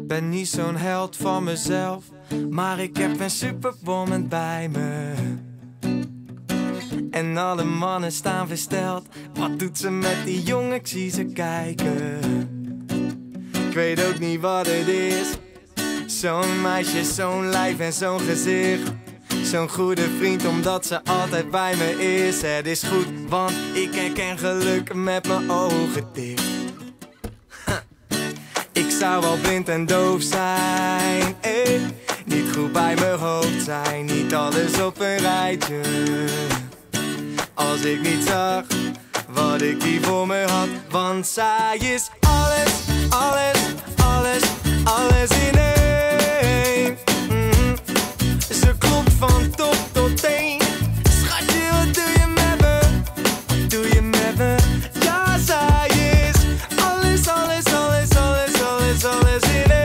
Ben niet zo'n held van mezelf, maar ik heb een superwoman bij me. En alle mannen staan versteld. Wat doet ze met die jongen? Ik zie ze kijken. Ik weet ook niet wat het is. Zo'n meisje, zo'n lijf en zo'n gezicht. Zo'n goede vriend omdat ze altijd bij me is. Het is goed, want ik herken geluk met mijn ogen dicht. Ik zou wel blind en doof zijn, niet goed bij mijn hoofd zijn. Niet alles op een rijtje. Als ik niet zag wat ik hier voor me had. Want zij is alles, alles, alles, alles in één. Ze klopt van top tot teen. Schatje, wat doe je met me? Wat doe je met me? Ja, zij is alles, alles, alles, alles, alles, alles in één.